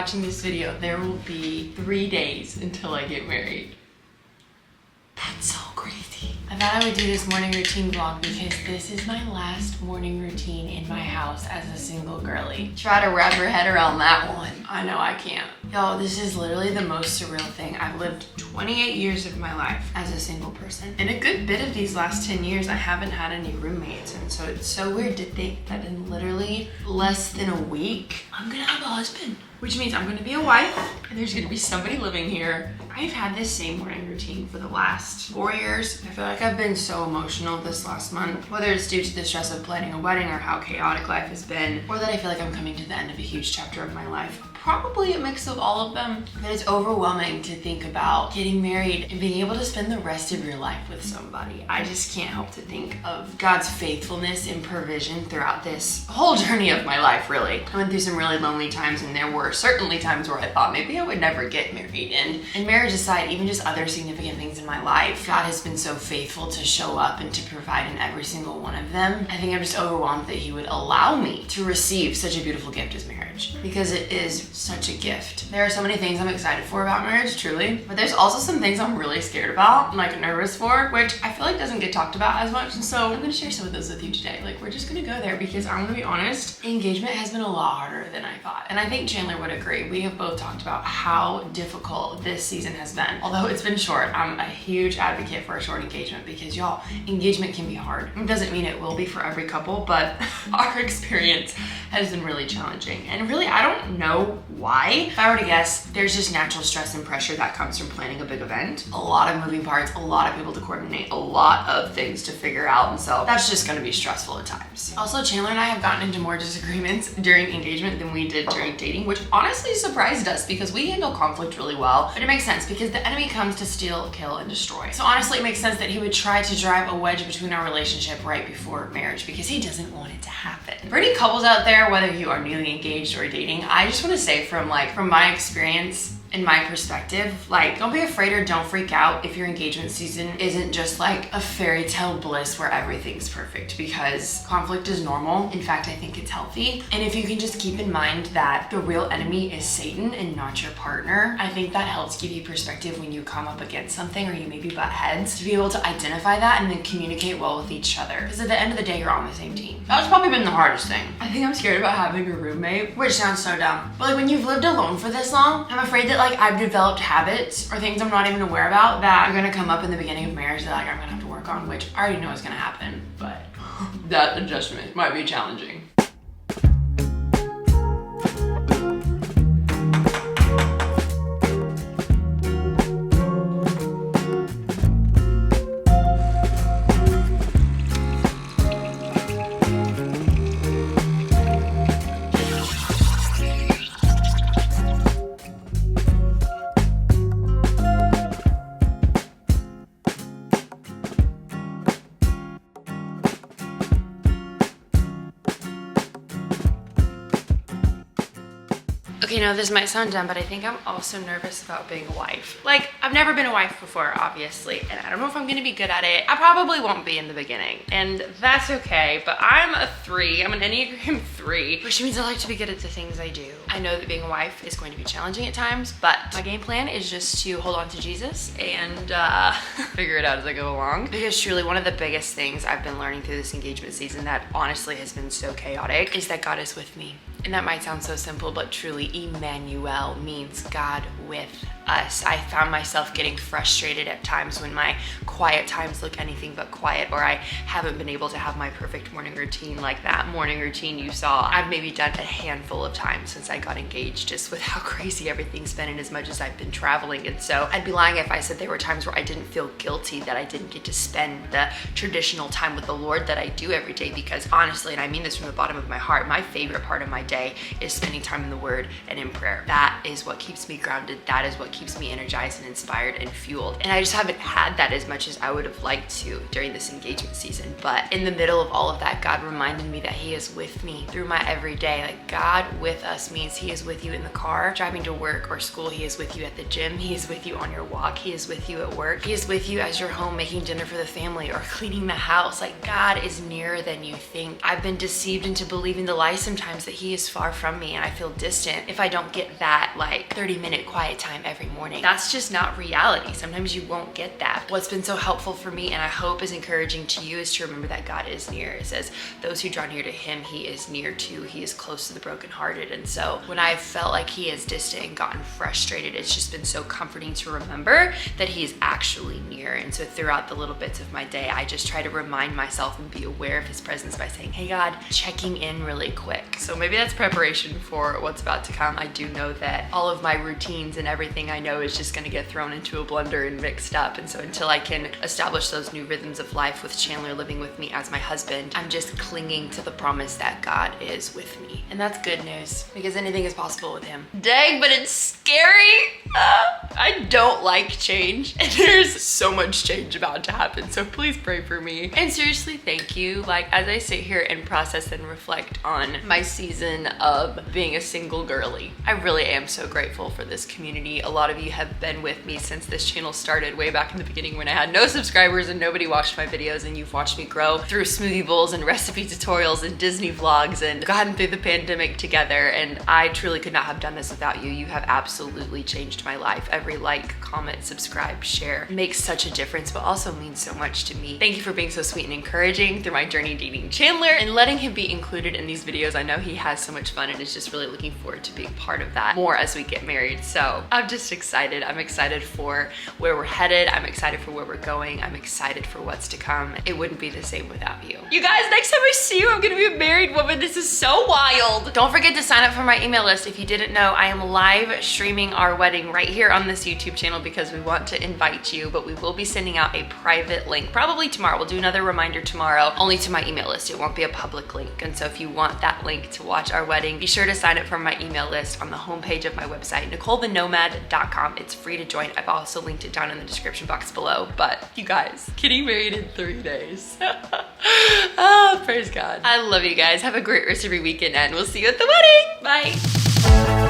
watching this video, there will be 3 days until I get married. That's so crazy. I thought I would do this morning routine vlog because this is my last morning routine in my house as a single girly. Try to wrap your head around that one. I know I can't. Y'all, this is literally the most surreal thing. I've lived 28 years of my life as a single person. And a good bit of these last 10 years, I haven't had any roommates. And so it's so weird to think that in literally less than a week, I'm gonna have a husband. Which means I'm gonna be a wife and there's gonna be somebody living here. I've had this same morning routine for the last 4 years. I feel like I've been so emotional this last month, whether it's due to the stress of planning a wedding or how chaotic life has been, or that I feel like I'm coming to the end of a huge chapter of my life. Probably a mix of all of them, but it's overwhelming to think about getting married and being able to spend the rest of your life with somebody. I just can't help to think of God's faithfulness and provision throughout this whole journey of my life, really. I went through some really lonely times, and there were certainly times where I thought maybe I would never get married. And marriage aside, even just other significant things in my life, God has been so faithful to show up and to provide in every single one of them. I think I'm just overwhelmed that He would allow me to receive such a beautiful gift as marriage, because it is such a gift. There are so many things I'm excited for about marriage, truly, but there's also some things I'm really scared about and like nervous for, which I feel like doesn't get talked about as much. And so I'm gonna share some of those with you today. Like, we're just gonna go there because I'm gonna be honest, engagement has been a lot harder than I thought. And I think Chandler would agree. We have both talked about how difficult this season has been. Although it's been short, I'm a huge advocate for a short engagement because y'all, engagement can be hard. It doesn't mean it will be for every couple, but our experience has been really challenging. And really, I don't know why. If I were to guess, there's just natural stress and pressure that comes from planning a big event. A lot of moving parts, a lot of people to coordinate, a lot of things to figure out, and so that's just gonna be stressful at times. Also, Chandler and I have gotten into more disagreements during engagement than we did during dating, which honestly surprised us because we handle conflict really well. But it makes sense because the enemy comes to steal, kill, and destroy. So honestly, it makes sense that he would try to drive a wedge between our relationship right before marriage because he doesn't want it to happen. For any couples out there, whether you are newly engaged or dating, I just wanna say from my experience and my perspective, like, don't be afraid or don't freak out if your engagement season isn't just like a fairy tale bliss where everything's perfect, because conflict is normal. In fact, I think it's healthy. And if you can just keep in mind that the real enemy is Satan and not your partner, I think that helps give you perspective when you come up against something or you maybe butt heads, to be able to identify that and then communicate well with each other. Because at the end of the day, you're on the same team. That's probably been the hardest thing. I think I'm scared about having a roommate, which sounds so dumb. But like, when you've lived alone for this long, I'm afraid that like I've developed habits or things I'm not even aware about that are gonna come up in the beginning of marriage that like I'm gonna have to work on, which I already know is gonna happen, but that adjustment might be challenging. Okay, now this might sound dumb, but I think I'm also nervous about being a wife. Like, I've never been a wife before, obviously, and I don't know if I'm gonna be good at it. I probably won't be in the beginning, and that's okay, but I'm a 3. I'm an Enneagram 3, which means I like to be good at the things I do. I know that being a wife is going to be challenging at times, but my game plan is just to hold on to Jesus and figure it out as I go along. Because truly, one of the biggest things I've been learning through this engagement season that honestly has been so chaotic is that God is with me. And that might sound so simple, but truly, Emmanuel means God with us. I found myself getting frustrated at times when my quiet times look anything but quiet, or I haven't been able to have my perfect morning routine like that morning routine you saw. I've maybe done a handful of times since I got engaged, just with how crazy everything's been and as much as I've been traveling. And so I'd be lying if I said there were times where I didn't feel guilty that I didn't get to spend the traditional time with the Lord that I do every day, because honestly, and I mean this from the bottom of my heart, my favorite part of my day is spending time in the Word and in prayer. That is what keeps me grounded that is what keeps me energized and inspired and fueled. And I just haven't had that as much as I would have liked to during this engagement season. But in the middle of all of that, God reminded me that he is with me through my everyday. Like, God with us means he is with you in the car, driving to work or school. He is with you at the gym. He is with you on your walk. He is with you at work. He is with you as you're home making dinner for the family or cleaning the house. Like, God is nearer than you think. I've been deceived into believing the lie sometimes that he is far from me and I feel distant if I don't get that like 30-minute quiet time every morning. That's just not reality. Sometimes you won't get that. What's been so helpful for me and I hope is encouraging to you is to remember that God is near. It says, those who draw near to him, he is near to. He is close to the brokenhearted. And so when I've felt like he is distant and gotten frustrated, it's just been so comforting to remember that he is actually near. And so throughout the little bits of my day, I just try to remind myself and be aware of his presence by saying, hey God, checking in really quick. So maybe that's preparation for what's about to come. I do know that all of my routines and everything I know is just gonna get thrown into a blender and mixed up. And so until I can establish those new rhythms of life with Chandler living with me as my husband, I'm just clinging to the promise that God is with me. And that's good news because anything is possible with him. Dang, but it's scary. I don't like change and there's so much change about to happen. So please pray for me. And seriously, thank you. Like, as I sit here and process and reflect on my season of being a single girly, I really am so grateful for this community. A lot of you have been with me since this channel started way back in the beginning when I had no subscribers and nobody watched my videos, and you've watched me grow through smoothie bowls and recipe tutorials and Disney vlogs and gotten through the pandemic together. And I truly could not have done this without you. You have absolutely changed my life. Every like, comment, subscribe, share makes such a difference, but also means so much to me. Thank you for being so sweet and encouraging through my journey dating Chandler and letting him be included in these videos. I know he has so much fun and is just really looking forward to being part of that more as we get married. So I'm just excited. I'm excited for where we're headed. I'm excited for where we're going. I'm excited for what's to come. It wouldn't be the same without you. You guys, next time I see you, I'm gonna be a married woman. This is so wild. Don't forget to sign up for my email list. If you didn't know, I am live streaming our wedding right here on this YouTube channel because we want to invite you, but we will be sending out a private link probably tomorrow. We'll do another reminder tomorrow, only to my email list. It won't be a public link. And so if you want that link to watch our wedding, be sure to sign up for my email list on the homepage of my website, NicoleTheNomad.com. It's free to join. I've also linked it down in the description box below. But you guys, getting married in 3 days. Oh, praise God. I love you guys. Have a great rest of your weekend and we'll see you at the wedding. Bye.